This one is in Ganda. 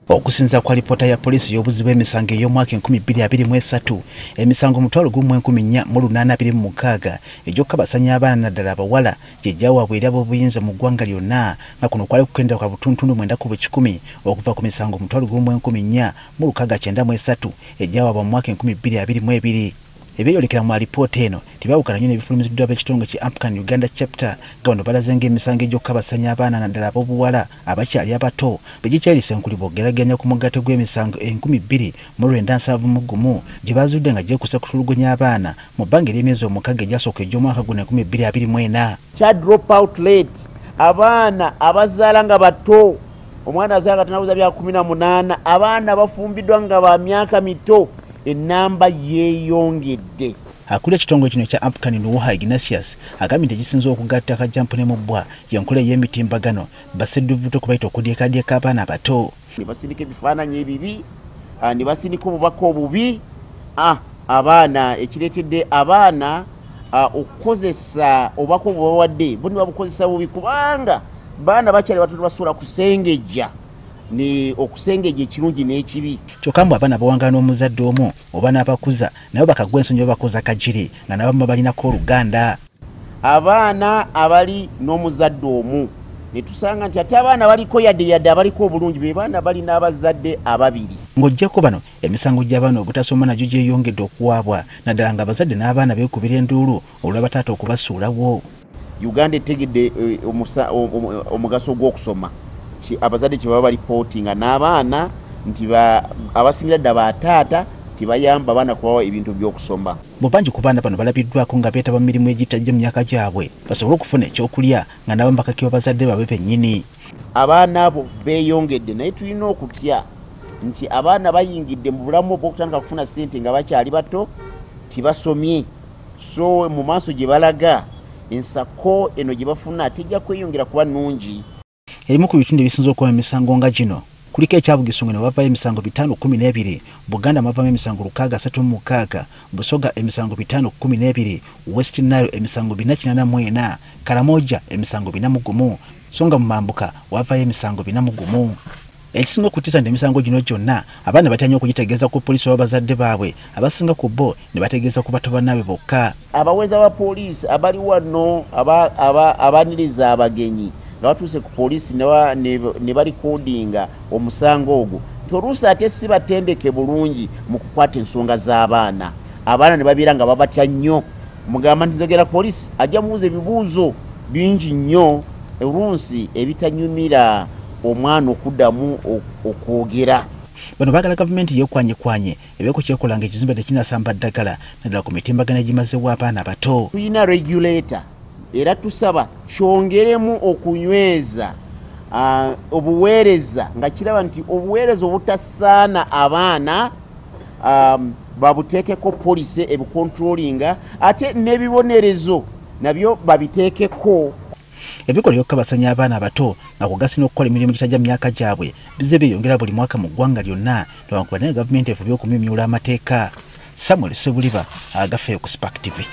Okusinza kwa lipota ya polisi y'obuzi bw'emisango ey'omwaka 2023 emisango 1486 egy'okukabasanya abaana naddala abawala gye gyawaabwa eri ab'obuyinza mu ggwanga lyonna nga kuno kwali kukendera kwa butuntundu 9 okuva ku misango 1469 egyawaabwa mu mwaka 2022. Ebyeyolekera mu alipoota eno tebyawukana nnyo n'ebifulumiziddwa b'ekitongole ki African Uganda Chapter nga bano balaze ng'emisango egy'okukabasanya abaana naddala ab'obuwala abakyali abato begikyayisa enkuli bw'ogeraganya ku mugatte gw'emisango 2971 gye baazudde nga gyekuusa kutulugunya abaana mu bbanga ery'emyezi 6 egyasooka egy'omwaka guno 2024. Child dropout rate abaana abazaala nga bato omwana azaala nga tanabuza bya 18 abaana bafumbiddwa nga ba myaka mito enamba yeeyongedde. Akulira ekitongole kino kya African Nuuha Ignatius agambye nti egisinza okugatta akajjampu ne mu bbwa y'enkola ey'emitimbagano basedduvuto kubayita okudyekadyeka abaana abato. Ne basindika ebifaananyi ebibi, ne basindika obubaka obubi. Abaana ekireetedde abaana okukozesa obubaka obwo bawadde bo ne babukozesa bubi kubanga baana bakyali batono basobola kusengejja ni okusengejja ekirungi n'ekibi. Kyokka mbu abaana bawangala n'omuzadde omu oba n'abakuza nabo bakagwa ensonyi oba bakoza kajiri nga nabo balinako oluganda. Abaana abali n'omuzadde omu ne tusanga nti ate abaana baliko yadde abaliko obulungi be baana balina abazadde ababiri. Ng'oggyako bano emisango gy'abaana obutasoma nagyo gyeyongedde okuwaabwa naddala nga abazadde n'abaana beekubira enduulu olwa bataata okubasuulawo. Uganda etegedde omugaso gw'okusoma. Abazadde kye baba balipootinga n'abaana nti abasingira ddala bataata tebayamba abaana kubawa ebintu by'okusoma. Mu bangi ku baana bano balabiddwako nga beetaba mu mirimu egitajja mu myaka gyabwe basobole okufuna ekyokulya nga nabo mbakakibwa bazadde baabwe bennyini. Abaana abo beeyongedde naye tulina okutya nti abaana bayingidde mu bulamu obw'okutandika kufuna ssente nga bakyali bato tibasomye, so mu maaso gye balaga ensako eno gye bafuna tejja kweyongera kuba nnungi. Erimu ku bitundu ebisinza okuba emisango nga gino kuliko ekyabugisonga ne wavayo emisango 512, Buganda mwavamu emisango 636, Busoga emisango 512, West Nile emisango 484, Karamoja emisango 401, songa mu Mambuka wavayo emisango 401. Ekisinga okutiisa nti emisango gino gyonna abaana batya okugitegeeza ku poliisi oba bazadde baabwe abasinga ku bo ne bategeeza ku bato bannaabwe bokka. Abaweeza ba poliisi abali wano abaniriza abagenyi nga batuuse ku poliisi ne balikodinga omusango ogwo toluusi ate si batendeke bulungi mu kukwata ensonga z'abaana. Abaana ne babeera nga babatya nnyo. Mugamba nti nzogera poliisi ajja mubuuza ebibuuzo bingi nnyo oluusi ebitanyumira omwana okuddamu okwogera. Bano baagala gavumenti yeekwanyekwanye ebeeko kyekola nga ekizimbe tekinasamba ddagala naddala ku mitimbagano egimazewo abaana abato. Tulina regulator era tusaba kyongeremu okunyweza obuweereza nga kiraba nti obuweereza obutasaana abaana babuteekeko poliisi ebikontrolinga ate n'ebibonerezo nabyo babiteekeko. Ebikolwa by'okukabasanya abaana abato nga kugasa n'okukola emirimu gitajja mu myaka gyabwe bizze byeyongera buli mwaka mu ggwanga lyonna newankubadde ne gavumenti efubye okumyumyula amateeka. Samuel Sebuliba agafeeyo ku Spark TV.